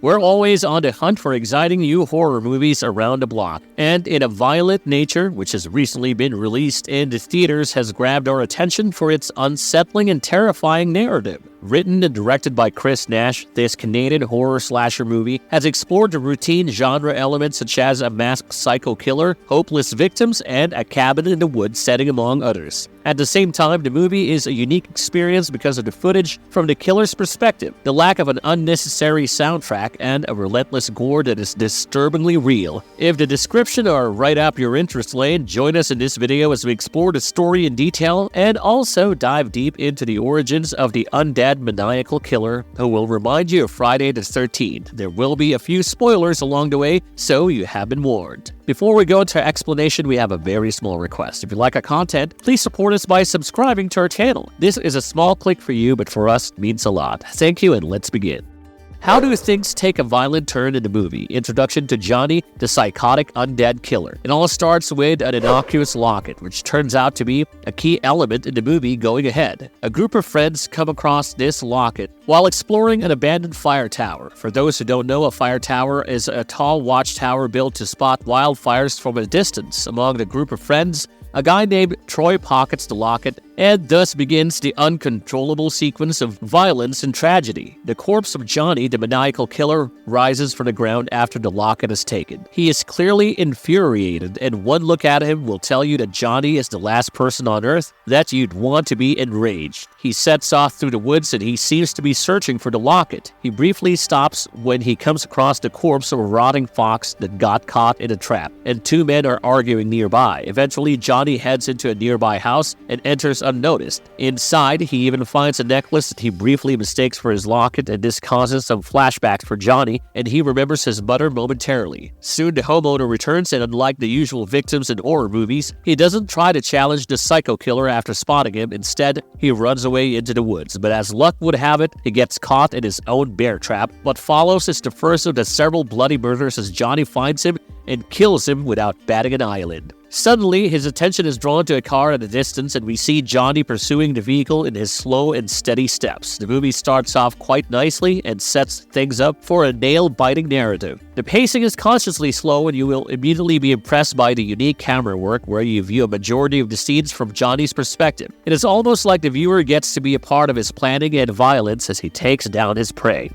We're always on the hunt for exciting new horror movies around the block, and In a Violet Nature, which has recently been released in the theaters, has grabbed our attention for its unsettling and terrifying narrative. Written and directed by Chris Nash, this Canadian horror slasher movie has explored the routine genre elements such as a masked psycho killer, hopeless victims, and a cabin in the woods setting among others. At the same time, the movie is a unique experience because of the footage from the killer's perspective, the lack of an unnecessary soundtrack, and a relentless gore that is disturbingly real. If the description are right up your interest lane, join us in this video as we explore the story in detail and also dive deep into the origins of the undead maniacal killer who will remind you of Friday the 13th. There will be a few spoilers along the way, so you have been warned. Before we go into our explanation, we have a very small request. If you like our content, please support us by subscribing to our channel. This is a small click for you, but for us, it means a lot. Thank you, and let's begin. How do things take a violent turn in the movie? Introduction to Johnny, the psychotic undead killer. It all starts with an innocuous locket, which turns out to be a key element in the movie going ahead. A group of friends come across this locket while exploring an abandoned fire tower. For those who don't know, a fire tower is a tall watchtower built to spot wildfires from a distance. Among the group of friends, a guy named Troy pockets the locket, and thus begins the uncontrollable sequence of violence and tragedy. The corpse of Johnny, the maniacal killer, rises from the ground after the locket is taken. He is clearly infuriated, and one look at him will tell you that Johnny is the last person on Earth that you'd want to be enraged. He sets off through the woods and he seems to be searching for the locket. He briefly stops when he comes across the corpse of a rotting fox that got caught in a trap, and two men are arguing nearby. Eventually, Johnny heads into a nearby house and enters unnoticed. Inside, he even finds a necklace that he briefly mistakes for his locket, and this causes some flashbacks for Johnny, and he remembers his mother momentarily. Soon, the homeowner returns, and unlike the usual victims in horror movies, he doesn't try to challenge the psycho killer after spotting him. Instead, he runs away into the woods, but as luck would have it, he gets caught in his own bear trap. What follows is the first of the several bloody murders as Johnny finds him and kills him without batting an eyelid. Suddenly, his attention is drawn to a car at a distance, and we see Johnny pursuing the vehicle in his slow and steady steps. The movie starts off quite nicely and sets things up for a nail-biting narrative. The pacing is consciously slow, and you will immediately be impressed by the unique camera work where you view a majority of the scenes from Johnny's perspective. It is almost like the viewer gets to be a part of his planning and violence as he takes down his prey.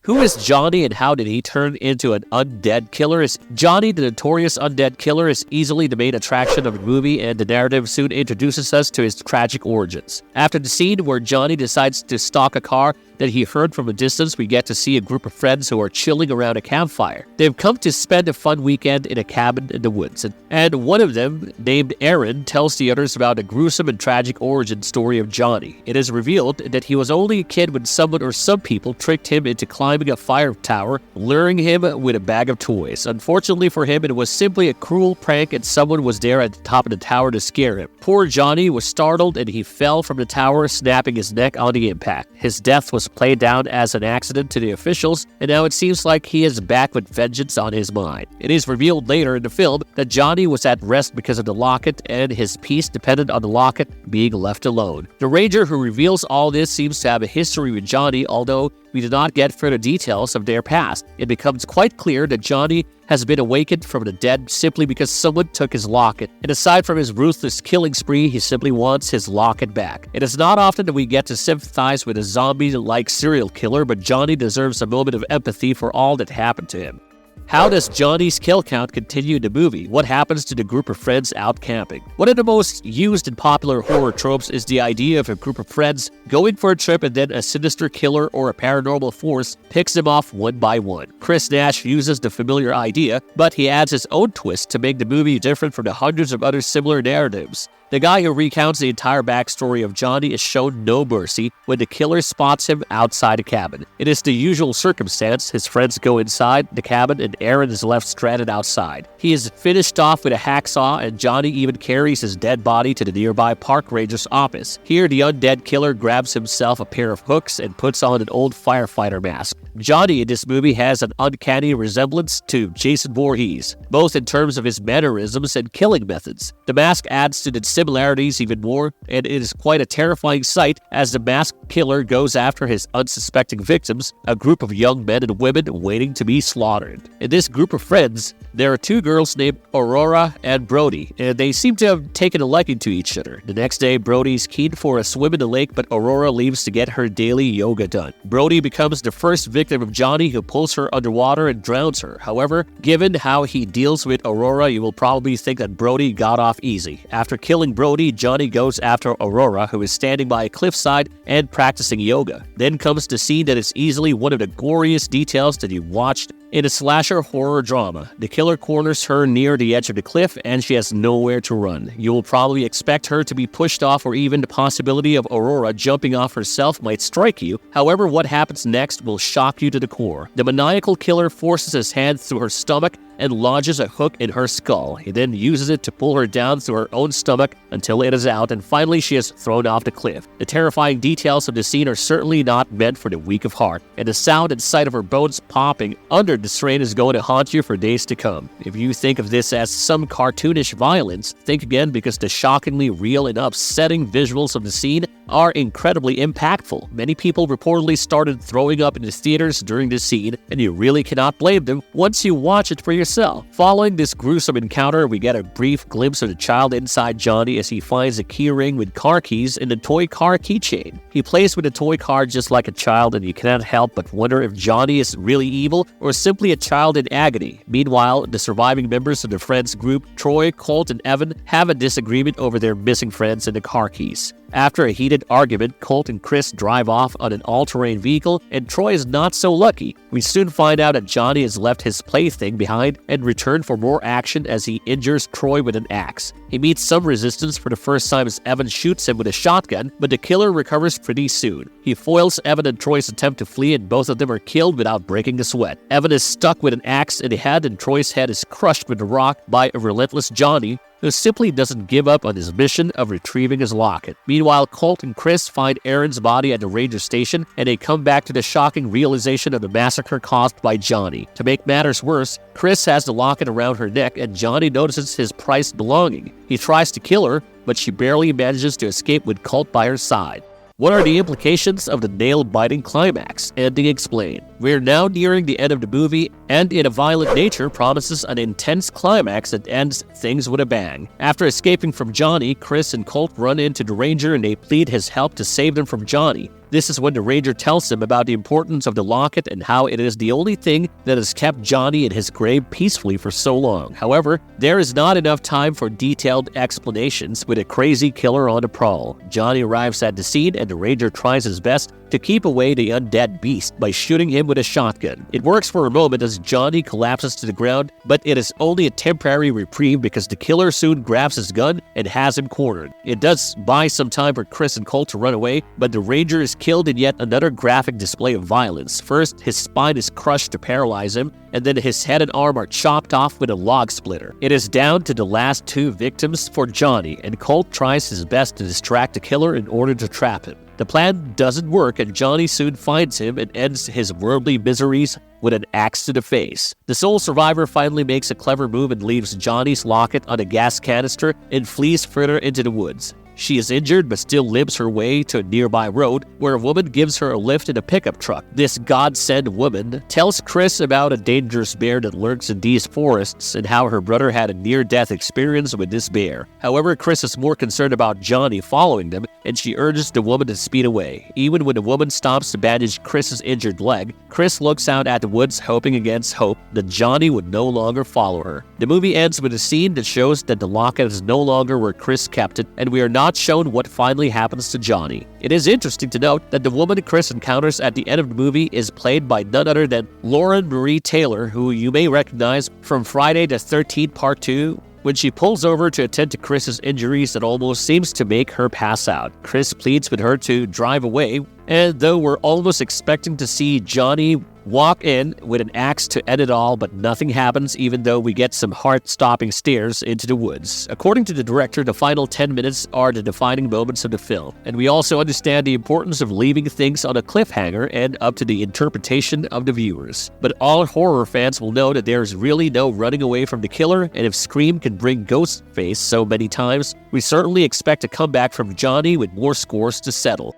Who is Johnny and how did he turn into an undead killer? Is Johnny, the notorious undead killer, is easily the main attraction of the movie, and the narrative soon introduces us to his tragic origins. After the scene where Johnny decides to stalk a car that he heard from a distance, we get to see a group of friends who are chilling around a campfire. They've come to spend a fun weekend in a cabin in the woods, and one of them, named Aaron, tells the others about a gruesome and tragic origin story of Johnny. It is revealed that he was only a kid when someone or some people tricked him into climbing a fire tower, luring him with a bag of toys. Unfortunately for him, it was simply a cruel prank, and someone was there at the top of the tower to scare him. Poor Johnny was startled and he fell from the tower, snapping his neck on the impact. His death was played down as an accident to the officials, and now it seems like he is back with vengeance on his mind. It is revealed later in the film that Johnny was at rest because of the locket, and his peace depended on the locket being left alone. The ranger who reveals all this seems to have a history with Johnny, although we do not get further details of their past. It becomes quite clear that Johnny has been awakened from the dead simply because someone took his locket. And aside from his ruthless killing spree, he simply wants his locket back. It is not often that we get to sympathize with a zombie-like serial killer, but Johnny deserves a moment of empathy for all that happened to him. How does Johnny's kill count continue in the movie? What happens to the group of friends out camping? One of the most used and popular horror tropes is the idea of a group of friends going for a trip and then a sinister killer or a paranormal force picks them off one by one. Chris Nash uses the familiar idea, but he adds his own twist to make the movie different from the hundreds of other similar narratives. The guy who recounts the entire backstory of Johnny is shown no mercy when the killer spots him outside a cabin. It is the usual circumstance. His friends go inside the cabin and Aaron is left stranded outside. He is finished off with a hacksaw, and Johnny even carries his dead body to the nearby park ranger's office. Here, the undead killer grabs himself a pair of hooks and puts on an old firefighter mask. Johnny in this movie has an uncanny resemblance to Jason Voorhees, both in terms of his mannerisms and killing methods. The mask adds to the similarities even more, and it is quite a terrifying sight as the masked killer goes after his unsuspecting victims, a group of young men and women waiting to be slaughtered. In this group of friends, there are two girls named Aurora and Brody, and they seem to have taken a liking to each other. The next day, Brody's keen for a swim in the lake, but Aurora leaves to get her daily yoga done. Brody becomes the first victim of Johnny, who pulls her underwater and drowns her. However, given how he deals with Aurora, you will probably think that Brody got off easy. After killing Brody, Johnny goes after Aurora, who is standing by a cliffside and practicing yoga. Then comes the scene that is easily one of the goriest details that you've watched in a slasher horror drama. The killer corners her near the edge of the cliff and she has nowhere to run. You will probably expect her to be pushed off, or even the possibility of Aurora jumping off herself might strike you. However, what happens next will shock you to the core. The maniacal killer forces his hand through her stomach and lodges a hook in her skull. He then uses it to pull her down through her own stomach until it is out, and finally she is thrown off the cliff. The terrifying details of the scene are certainly not meant for the weak of heart, and the sound and sight of her bones popping under the strain is going to haunt you for days to come. If you think of this as some cartoonish violence, think again, because the shockingly real and upsetting visuals of the scene are incredibly impactful. Many people reportedly started throwing up in the theaters during this scene, and you really cannot blame them once you watch it for yourself. Following this gruesome encounter, we get a brief glimpse of the child inside Johnny as he finds a key ring with car keys in the toy car keychain. He plays with the toy car just like a child, and you cannot help but wonder if Johnny is really evil or simply a child in agony. Meanwhile, the surviving members of the friends group, Troy, Colt, and Evan, have a disagreement over their missing friends and the car keys. After a heated argument, Colt and Chris drive off on an all-terrain vehicle, and Troy is not so lucky. We soon find out that Johnny has left his plaything behind and returned for more action as he injures Troy with an axe. He meets some resistance for the first time as Evan shoots him with a shotgun, but the killer recovers pretty soon. He foils Evan and Troy's attempt to flee, and both of them are killed without breaking a sweat. Evan is stuck with an axe in the head, and Troy's head is crushed with a rock by a relentless Johnny, who simply doesn't give up on his mission of retrieving his locket. Meanwhile, Colt and Chris find Aaron's body at the ranger station, and they come back to the shocking realization of the massacre caused by Johnny. To make matters worse, Chris has the locket around her neck, and Johnny notices his prized belonging. He tries to kill her, but she barely manages to escape with Colt by her side. What are the implications of the nail-biting climax? Ending explained. We're now nearing the end of the movie, and In a Violent Nature promises an intense climax that ends things with a bang. After escaping from Johnny, Chris and Colt run into the Ranger and they plead his help to save them from Johnny. This is when the Ranger tells him about the importance of the locket and how it is the only thing that has kept Johnny in his grave peacefully for so long. However, there is not enough time for detailed explanations with a crazy killer on the prowl. Johnny arrives at the scene and the Ranger tries his best to keep away the undead beast by shooting him with a shotgun. It works for a moment as Johnny collapses to the ground, but it is only a temporary reprieve because the killer soon grabs his gun and has him cornered. It does buy some time for Chris and Colt to run away, but the Ranger is killed in yet another graphic display of violence. First, his spine is crushed to paralyze him, and then his head and arm are chopped off with a log splitter. It is down to the last two victims for Johnny, and Colt tries his best to distract the killer in order to trap him. The plan doesn't work, and Johnny soon finds him and ends his worldly miseries with an axe to the face. The sole survivor finally makes a clever move and leaves Johnny's locket on a gas canister and flees further into the woods. She is injured but still limps her way to a nearby road where a woman gives her a lift in a pickup truck. This godsend woman tells Chris about a dangerous bear that lurks in these forests and how her brother had a near-death experience with this bear. However, Chris is more concerned about Johnny following them, and she urges the woman to speed away. Even when the woman stops to bandage Chris's injured leg, Chris looks out at the woods hoping against hope that Johnny would no longer follow her. The movie ends with a scene that shows that the locket is no longer where Chris kept it, and we are not shown what finally happens to Johnny. It is interesting to note that the woman Chris encounters at the end of the movie is played by none other than Lauren Marie Taylor, who you may recognize from Friday the 13th Part 2, when she pulls over to attend to Chris's injuries that almost seems to make her pass out. Chris pleads with her to drive away, and though we're almost expecting to see Johnny walk in with an axe to end it all, but nothing happens even though we get some heart-stopping stares into the woods. According to the director, the final 10 minutes are the defining moments of the film, and we also understand the importance of leaving things on a cliffhanger and up to the interpretation of the viewers. But all horror fans will know that there is really no running away from the killer, and if Scream can bring Ghostface so many times, we certainly expect a comeback from Johnny with more scores to settle.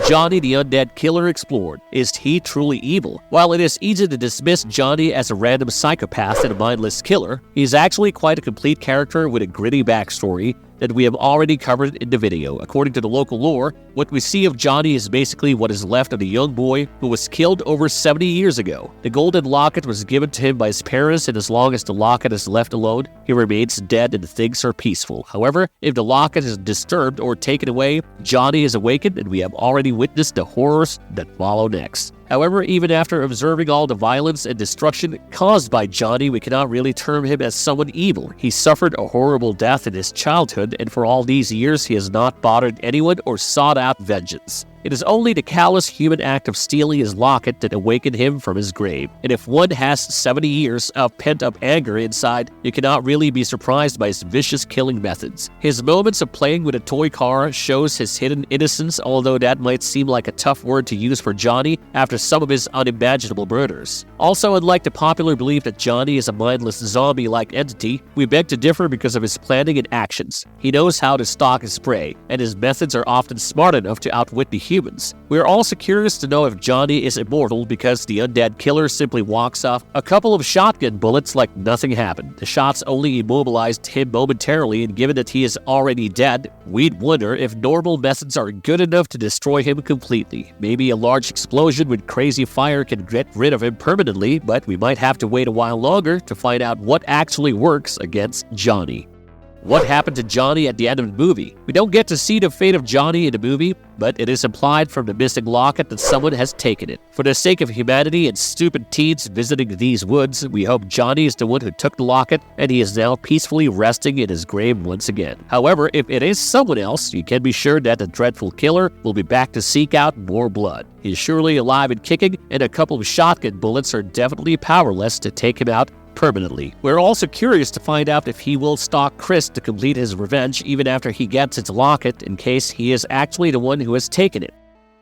Johnny the Undead Killer explored. Is he truly evil? While it is easy to dismiss Johnny as a random psychopath and a mindless killer, he is actually quite a complete character with a gritty backstory that we have already covered in the video. According to the local lore, what we see of Johnny is basically what is left of the young boy who was killed over 70 years ago. The golden locket was given to him by his parents, and as long as the locket is left alone, he remains dead and things are peaceful. However, if the locket is disturbed or taken away, Johnny is awakened, and we have already witnessed the horrors that follow next. However, even after observing all the violence and destruction caused by Johnny, we cannot really term him as someone evil. He suffered a horrible death in his childhood, and for all these years, he has not bothered anyone or sought out vengeance. It is only the callous human act of stealing his locket that awakened him from his grave. And if one has 70 years of pent-up anger inside, you cannot really be surprised by his vicious killing methods. His moments of playing with a toy car shows his hidden innocence, although that might seem like a tough word to use for Johnny after some of his unimaginable murders. Also, unlike the popular belief that Johnny is a mindless zombie-like entity, we beg to differ because of his planning and actions. He knows how to stalk his prey, and his methods are often smart enough to outwit the humans. We are also curious to know if Johnny is immortal because the undead killer simply walks off a couple of shotgun bullets like nothing happened. The shots only immobilized him momentarily, and given that he is already dead, we'd wonder if normal methods are good enough to destroy him completely. Maybe a large explosion with crazy fire can get rid of him permanently, but we might have to wait a while longer to find out what actually works against Johnny. What happened to Johnny at the end of the movie? We don't get to see the fate of Johnny in the movie, but it is implied from the missing locket that someone has taken it. For the sake of humanity and stupid teens visiting these woods, we hope Johnny is the one who took the locket and he is now peacefully resting in his grave once again. However, if it is someone else, you can be sure that the dreadful killer will be back to seek out more blood. He is surely alive and kicking, and a couple of shotgun bullets are definitely powerless to take him out permanently. We're also curious to find out if he will stalk Chris to complete his revenge even after he gets its locket, in case he is actually the one who has taken it.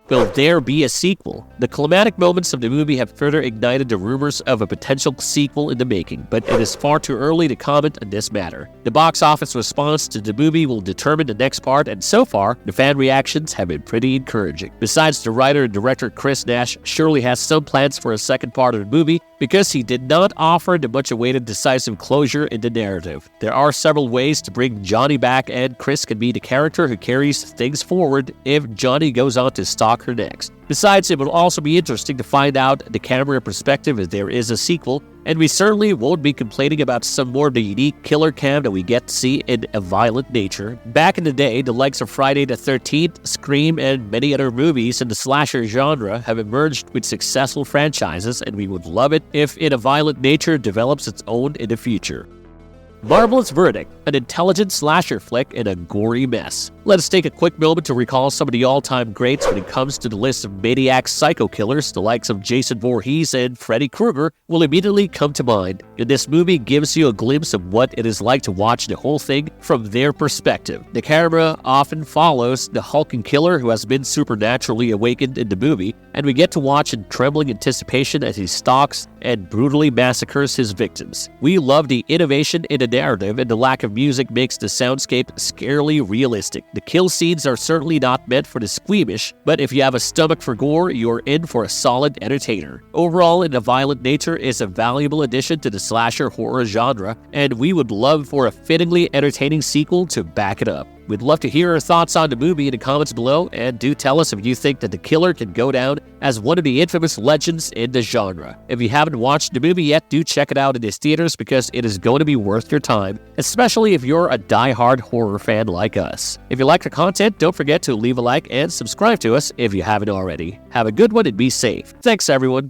Will there be a sequel? The climatic moments of the movie have further ignited the rumors of a potential sequel in the making, but it is far too early to comment on this matter. The box office response to the movie will determine the next part, and so far, the fan reactions have been pretty encouraging. Besides, the writer and director Chris Nash surely has some plans for a second part of the movie, because he did not offer the much-awaited decisive closure in the narrative. There are several ways to bring Johnny back, and Chris can be the character who carries things forward if Johnny goes on to stalk her next. Besides, it will also be interesting to find out the camera perspective if there is a sequel, and we certainly won't be complaining about some more of the unique killer cam that we get to see in A Violent Nature. Back in the day, the likes of Friday the 13th, Scream, and many other movies in the slasher genre have emerged with successful franchises, and we would love it if In a Violent Nature develops its own in the future. Marvelous Verdict, an intelligent slasher flick in a gory mess. Let us take a quick moment to recall some of the all-time greats when it comes to the list of maniac psycho killers. The likes of Jason Voorhees and Freddy Krueger will immediately come to mind, and this movie gives you a glimpse of what it is like to watch the whole thing from their perspective. The camera often follows the hulking killer who has been supernaturally awakened in the movie, and we get to watch in trembling anticipation as he stalks and brutally massacres his victims. We love the innovation in the narrative, and the lack of music makes the soundscape scarily realistic. The kill scenes are certainly not meant for the squeamish, but if you have a stomach for gore, you're in for a solid entertainer. Overall, In a Violent Nature is a valuable addition to the slasher horror genre, and we would love for a fittingly entertaining sequel to back it up. We'd love to hear your thoughts on the movie in the comments below, and do tell us if you think that the killer can go down as one of the infamous legends in the genre. If you haven't watched the movie yet, do check it out in its theaters because it is going to be worth your time, especially if you're a die-hard horror fan like us. If you like the content, don't forget to leave a like and subscribe to us if you haven't already. Have a good one and be safe. Thanks, everyone.